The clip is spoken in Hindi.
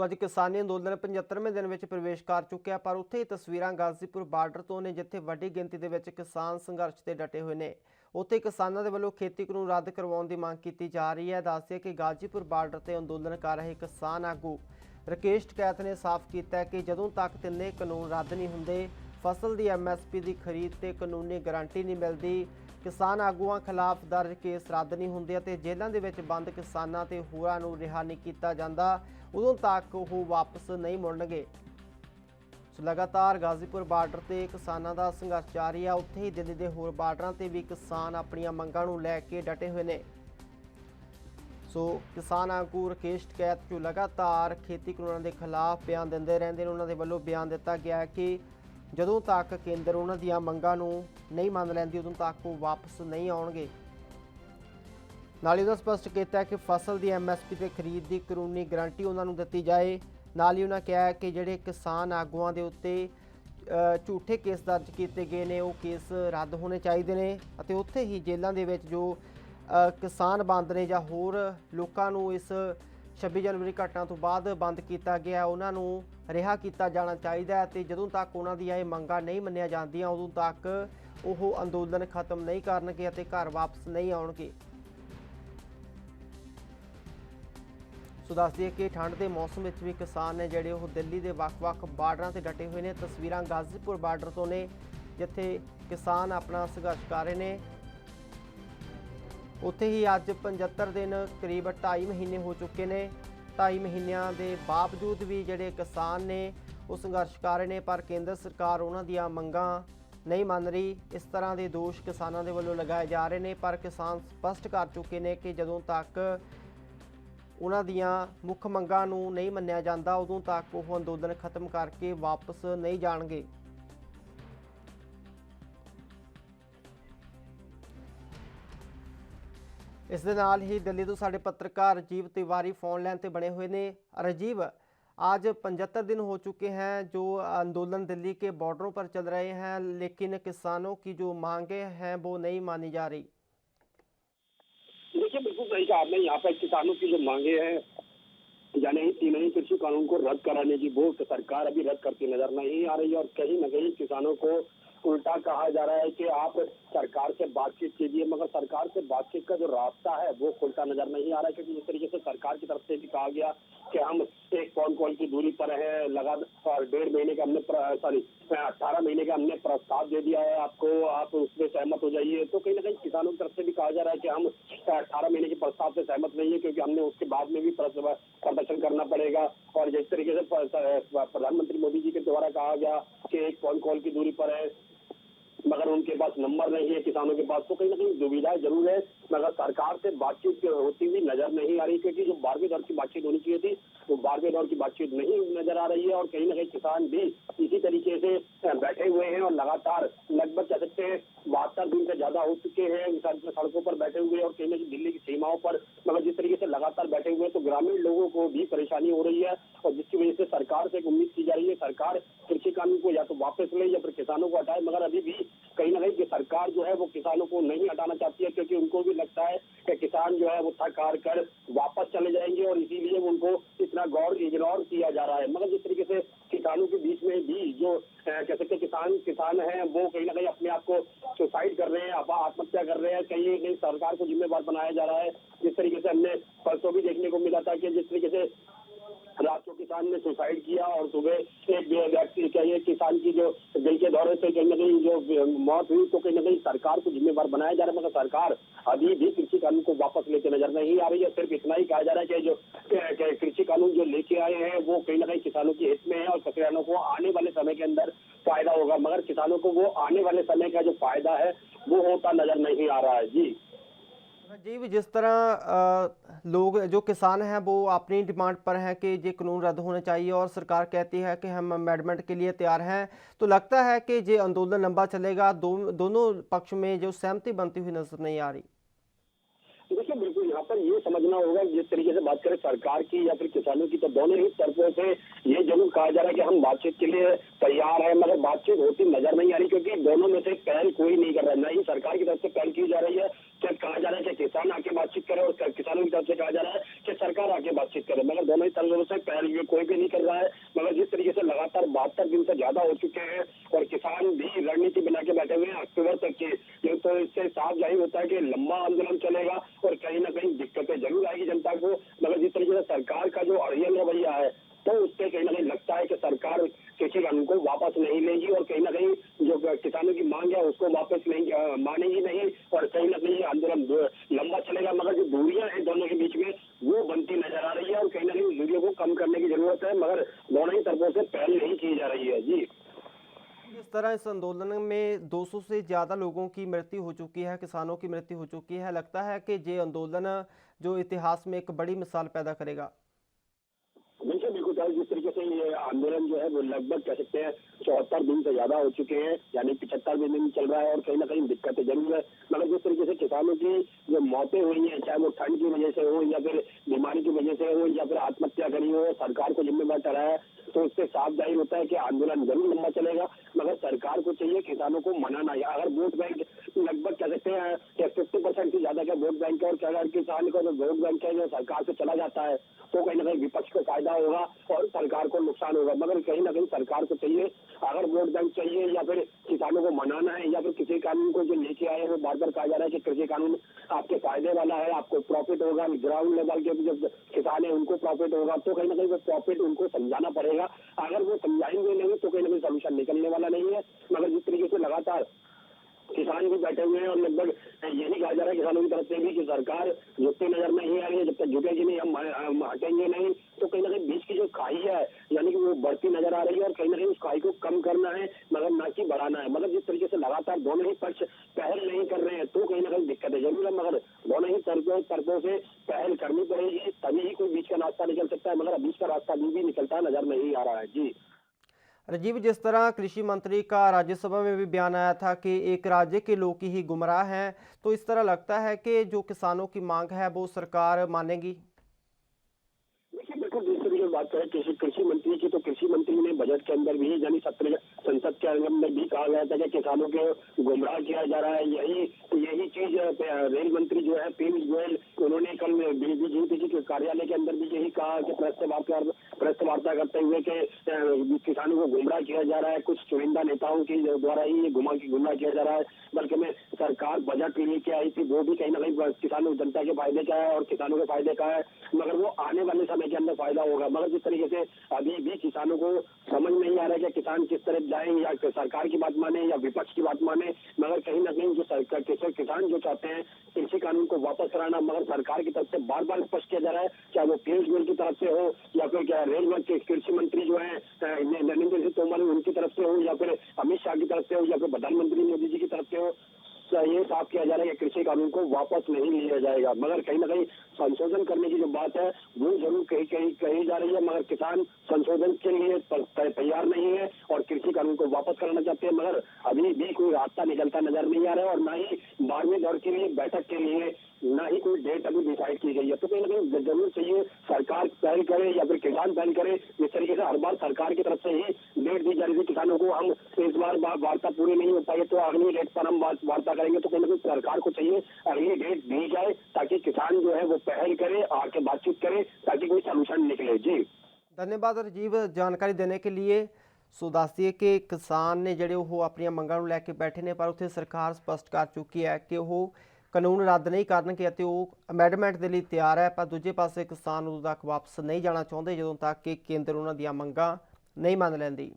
सो अज किसानी अंदोलन 75वें दिन में प्रवेश कर चुकिया, पर उत्थे ही तस्वीरां गाजीपुर बार्डर तो ने जिथे वड्डी गिनती दे विच किसान संघर्ष से डटे हुए ने। उत्थे किसानों के वलों खेती कानून रद्द करवाउण की मांग की जा रही है। दस दिए कि गाजीपुर बार्डर से अंदोलन कर रहे किसान आगू राकेश टिकैत ने साफ किया कि जदों तक तिन्ने कानून रद्द नहीं होंदे, फसल की MSP की खरीद ते कानूनी गारंटी नहीं मिलती, किसान आगूआं खिलाफ दर्ज केस रद्द नहीं होंदे ते जेलों के विच बंद किसानां ते होरां नूं रिहा नहीं किया जाता, उदों तक वो वापस नहीं मुड़नगे। लगातार गाजीपुर बार्डर से किसानों का संघर्ष जारी है। उत्थे ही दिल्ली के होर बार्डरां ते भी किसान अपनियां मंगां नूं लैके डटे हुए ने। सो किसान आगू राकेश टिकैत जो लगातार खेती कानूनों के खिलाफ बयान देंदे रहिंदे ने। उन्हां दे वल्लों बयान दिता गया है कि जदों तक केंद्र उन्हां दीयां मंगां नूं नहीं मान लैंदी, उदों तक वो वापस नहीं आउणगे। नाल ही उन्होंने स्पष्ट किया कि फसल की MSP ते खरीद की कानूनी गारंटी उन्होंने दिती जाए। नाल ही उन्होंने कहा कि जिहड़े किसान आगूआं दे उत्ते झूठे केस दर्ज किए गए ने, वो केस रद्द होने चाहिए ने अते उत्थे ही जेलों के विच जो किसान बंद ने जां होर लोकां नूं इस 26 जनवरी घटना तो बाद बंद किया गया, उन्होंने रिहा किया जाना चाहिए। तो जदों तक उन्हों दी ये मंगां नहीं मन्नियां जांदियां, उदों तक वो अंदोलन खत्म नहीं करनगे अते घर वापस नहीं आउणगे। सो दस दिए कि ठंड के मौसम में भी किसान ने जिहड़े वो दिल्ली के ਵੱਖ-ਵੱਖ बार्डर से डटे हुए हैं। तस्वीरां गाजीपुर बार्डर तो ने जिथे किसान अपना संघर्ष कर रहे हैं। उत्थे ही अज 75 दिन करीब 2.5 महीने हो चुके हैं। 2.5 महीनों के बावजूद भी जिहड़े किसान ने वो संघर्ष कर रहे हैं, पर केंद्र सरकार उन्हां दीयां मंगां नहीं मान रही। इस तरह के दोष किसानों के वलों लगाए जा रहे हैं, पर किसान स्पष्ट कर चुके हैं कि जदों तक उन्हां दीयां मुख मंगां नूं नहीं मन्निया जाता, उदों तक वो अंदोलन खत्म करके वापस नहीं जाणगे। इस दे नाल ही दिल्ली तो साडे पत्रकार राजीव तिवारी फोन लाइन ते बने हुए ने। राजीव, आज 75 दिन हो चुके हैं जो आंदोलन दिल्ली के बॉर्डरों पर चल रहे हैं, लेकिन किसानों की जो मांगे हैं वो नहीं मानी जा रही। देखिए, बिल्कुल सही कहा आपने। यहाँ पर किसानों की जो मांगे हैं, यानी तीन ही कृषि कानून को रद्द कराने की, वो सरकार अभी रद्द करती नजर नहीं आ रही है। और कहीं न कहीं किसानों को उल्टा कहा जा रहा है कि आप सरकार से बातचीत कीजिए, मगर सरकार से बातचीत का जो रास्ता है वो खुलता नजर नहीं आ रहा है। क्योंकि जिस तरीके से सरकार की तरफ से भी कहा गया कि हम एक फोन कॉल की दूरी पर है, लगातार 1.5 महीने का हमने 18 महीने का हमने प्रस्ताव दे दिया है आपको, आप उसमें सहमत हो जाइए। तो कहीं ना कहीं किसानों की तरफ से भी कहा जा रहा है कि हम 18 महीने के प्रस्ताव से सहमत नहीं है, क्योंकि हमने उसके बाद में भी प्रदर्शन करना पड़ेगा। और जिस तरीके से प्रधानमंत्री मोदी जी के द्वारा कहा गया कि एक फोन कॉल की दूरी पर है, मगर उनके पास नंबर नहीं है किसानों के पास, तो कहीं ना कहीं दुविधा जरूर है। मगर सरकार से बातचीत होती हुई नजर नहीं आ रही, क्योंकि जो 12वें दौर की बातचीत होनी चाहिए थी वो 12वें दौर की बातचीत नहीं नजर आ रही है। और कहीं ना कहीं किसान भी इसी तरीके से बैठे हुए हैं और लगातार लगभग कह सकते हैं 72 दिन से ज्यादा हो चुके हैं सड़कों पर बैठे हुए और कहीं ना कहीं दिल्ली की सीमाओं पर। मगर जिस तरीके से लगातार बैठे हुए हैं तो ग्रामीण लोगों को भी परेशानी हो रही है, और जिसकी वजह से सरकार से उम्मीद की जा रही है सरकार कृषि कानून को या तो वापस ले या फिर किसानों को हटाए। मगर अभी भी कहीं ना कहीं कि सरकार जो है वो किसानों को नहीं हटाना चाहती है, क्योंकि उनको भी लगता है कि किसान जो है वो थक हार कर वापस चले जाएंगे, और इसीलिए उनको इतना इग्नोर किया जा रहा है। मगर जिस तरीके से किसानों के बीच में भी जो कह सकते किसान हैं वो कहीं ना कहीं अपने आप को सुसाइड कर रहे हैं, आत्महत्या कर रहे हैं, कहीं सरकार को जिम्मेवार बनाया जा रहा है। जिस तरीके से हमने परसों भी देखने को मिला था कि जिस तरीके से रात को किसान ने सुसाइड किया और सुबह एक व्यक्ति कहिए किसान की जो दिल के दौरे से कहीं ना कहीं जो मौत हुई, तो कहीं ना कहीं सरकार को जिम्मेवार बनाया जा रहा है। मगर सरकार अभी भी कृषि कानून को वापस लेके नजर नहीं आ रही है। सिर्फ इतना ही कहा जा रहा है कि जो कृषि कानून जो लेके आए हैं वो कहीं ना कहीं किसानों के हित में है और किसानों को आने वाले समय के अंदर फायदा होगा, मगर किसानों को वो आने वाले समय का जो फायदा है वो होता नजर नहीं आ रहा है। जी जी, जिस तरह लोग जो किसान हैं वो अपनी डिमांड पर हैं कि ये कानून रद्द होने चाहिए और सरकार कहती है कि हम अमेंडमेंट के लिए तैयार हैं, तो लगता है कि ये आंदोलन लंबा चलेगा। दोनों पक्ष में जो सहमति बनती हुई नजर नहीं आ रही। देखिए, बिल्कुल यहाँ पर ये समझना होगा, जिस तरीके से बात करें सरकार की या फिर किसानों की, तो दोनों ही तरफों से ये जरूर कहा जा रहा है कि हम बातचीत के लिए तैयार है, मगर बातचीत होती नजर नहीं आ रही, क्योंकि दोनों में से पहल कोई नहीं कर रहा है। न ही सरकार की तरफ से पहल की जा रही है क्या कहा जा रहा है कि किसान आके बातचीत करे और किसानों की तरफ से कहा जा रहा है कि सरकार आके बातचीत करे, मगर दोनों ही तरफ से पहल कोई भी नहीं कर रहा है। मगर जिस तरीके से लगातार 72 दिन से ज्यादा हो चुके हैं और किसान भी रणनीति बना के बैठे हुए हैं अक्टूबर तक की, तो इससे साफ जाहिर होता है कि लंबा आंदोलन चलेगा और कहीं ना कहीं दिक्कतें जरूर आएगी जनता को। मगर जिस तरीके से सरकार का जो अड़ियल रवैया है, तो उससे कहीं ना कहीं लगता है कि सरकार कृषि कानून को वापस नहीं लेगी और कहीं ना कहीं जो किसानों की मांग है उसको वापस नहीं मानेगी नहीं, और कहीं ना कहीं आंदोलन लंबा चलेगा। मगर जो दूरियां हैं दोनों के बीच में वो बनती नजर आ रही है और कहीं ना कहीं दूरियों को कम करने की जरूरत है, मगर दोनों ही तरफों से पहल नहीं की जा रही है। जी, इस तरह इस आंदोलन में 200 से ज़्यादा लोगों की मृत्यु हो चुकी है, किसानों की मृत्यु हो चुकी है। लगता है कि ये आंदोलन जो इतिहास में एक बड़ी मिसाल पैदा करेगा। बिल्कुल बिल्कुल सर, जिस तरीके से ये आंदोलन जो है वो लगभग कह सकते हैं 74 दिन से ज्यादा हो चुके हैं, यानी 75 दिन चल रहा है और कहीं ना कहीं दिक्कतें जरूर है। मगर जिस तरीके से किसानों की जो मौतें हुई हैं, चाहे वो ठंड की वजह से हो या फिर बीमारी की वजह से हो या फिर आत्महत्या करी हो, सरकार को जिम्मेदार ठहराया, तो उससे साफ जाहिर होता है कि आंदोलन जरूर लंबा चलेगा। मगर सरकार को चाहिए किसानों को मनाना, या अगर वोट बैंक लगभग कह सकते हैं कि 50% से ज्यादा का वोट बैंक है और अगर किसान का जो वोट बैंक है जो सरकार से चला जाता है, तो कहीं ना कहीं विपक्ष को फायदा होगा और सरकार को नुकसान होगा। मगर कहीं ना कहीं सरकार को चाहिए, अगर वोट बैंक चाहिए या फिर किसानों को मनाना है या फिर किसी कानून को जो लेके आए हैं, वो बार बार कहा जा रहा है कि कृषि कानून आपके फायदे वाला है, आपको प्रॉफिट होगा, ग्राउंड लेवल के जो किसान है उनको प्रॉफिट होगा, तो कहीं ना कहीं वो प्रॉफिट उनको समझाना पड़ेगा। अगर वो समझाएंगे नहीं तो कहीं ना कहीं सोल्यूशन निकलने वाला नहीं है। मगर जिस तरीके से लगातार किसान भी बैठे हुए हैं और लगभग यही कहा जा रहा है किसानों की तरफ से भी कि सरकार झुकती नजर नहीं आ रही है, जब तक झुकेगी नहीं हम हटेंगे नहीं, तो कहीं ना कहीं बीच की जो खाई है यानी कि वो बढ़ती नजर आ रही है और कहीं ना कहीं उस खाई को कम करना है मगर ना कि बढ़ाना है। मगर जिस तरीके से लगातार दोनों ही पक्ष पहल नहीं कर रहे हैं, तो कहीं ना कहीं दिक्कतें जरूर है, मगर दोनों ही तरफों से पहल करनी पड़ेगी, तभी ही कोई बीच का रास्ता निकल सकता है। मगर बीच का रास्ता अभी भी निकलता नजर नहीं आ रहा है। जी राजीव, जिस तरह कृषि मंत्री का राज्यसभा में भी बयान आया था कि एक राज्य के लोग ही गुमराह हैं, तो इस तरह लगता है कि जो किसानों की मांग है वो सरकार मानेगी। देखिए बिल्कुल, जिस तरीके से बात करें कृषि मंत्री की, तो कृषि मंत्री ने बजट के अंदर भी यानी सत्र संसद के अंदर भी कहा गया था कि किसानों को गुमराह किया जा रहा है। यही चीज रेल मंत्री जो है पीयूष गोयल, उन्होंने कल बीजेपी के कार्यालय के अंदर भी यही कहा कि प्रेस वार्ता करते हुए कि किसानों को गुमराह किया जा रहा है, कुछ चुनिंदा नेताओं के द्वारा ही ये गुमराह किया जा रहा है। बल्कि में सरकार बजट लेके आई थी, वो भी कहीं ना कहीं किसानों जनता के फायदे का है और किसानों के फायदे का है, मगर वो आने वाले समय के अंदर फायदा होगा। मगर जिस तरीके से अभी भी किसानों को समझ नहीं आ रहा है कि किसान किस तरफ जाएं, या सरकार की बात माने या विपक्ष की बात माने, मगर कहीं ना कहीं जो सरकार किसान जो चाहते हैं कृषि कानून को वापस कराना, मगर सरकार की तरफ से बार बार स्पष्ट किया जा रहा है, चाहे वो पीयूष गोयल की तरफ से हो या फिर क्या रेल मंत्री कृषि मंत्री जो है नरेंद्र सिंह तोमर उनकी तरफ से हो या फिर अमित शाह की तरफ से हो या फिर प्रधानमंत्री मोदी जी की तरफ से हो, ये साफ किया जा रहा है कि कृषि कानून को वापस नहीं लिया जाएगा। मगर कहीं ना कहीं संशोधन करने की जो बात है वो जरूर कही जा रही है, मगर किसान संशोधन के लिए तैयार नहीं है और कृषि कानून को वापस कराना चाहते हैं। मगर अभी भी कोई रास्ता निकलता नजर नहीं आ रहा है और ना ही 12वें दौर के लिए बैठक के लिए ना ही कोई डेट अभी डिसाइड की गई है। तो कहीं ना कहीं जरूर चाहिए सरकार पहल करे या फिर किसान पहल करे। इस तरीके से हर बार सरकार की तरफ से ही डेट दी जा रही थी किसानों को, हम इस बार वार्ता पूरी नहीं हो पाई तो अगली डेट पर हम वार्ता करेंगे, तो कहीं ना कहीं सरकार को चाहिए अगली डेट दी जाए ताकि किसान जो है वो पहल करे, आके बातचीत करे ताकि कोई सोल्यूशन निकले। जी धन्यवाद राजीव जानकारी देने के लिए। सो दसिए कि किसान ने ਜਿਹੜੇ ਉਹ ਆਪਣੀਆਂ ਮੰਗਾਂ ਨੂੰ ਲੈ ਕੇ ਬੈਠੇ ਨੇ, ਪਰ ਉੱਥੇ ਸਰਕਾਰ ਸਪਸ਼ਟ ਕਰ ਚੁੱਕੀ ਹੈ ਕਿ ਉਹ ਕਾਨੂੰਨ ਰੱਦ ਨਹੀਂ ਕਰਨਗੇ ਅਤੇ ਉਹ ਅਮੈਂਡਮੈਂਟ ਦੇ ਲਈ ਤਿਆਰ ਹੈ। ਪਰ ਦੂਜੇ ਪਾਸੇ ਕਿਸਾਨ ਉਦੋਂ ਤੱਕ ਵਾਪਸ ਨਹੀਂ ਜਾਣਾ ਚਾਹੁੰਦੇ ਜਦੋਂ ਤੱਕ ਕਿ ਕੇਂਦਰ ਉਹਨਾਂ ਦੀਆਂ ਮੰਗਾਂ ਨਹੀਂ ਮੰਨ ਲੈਂਦੀ।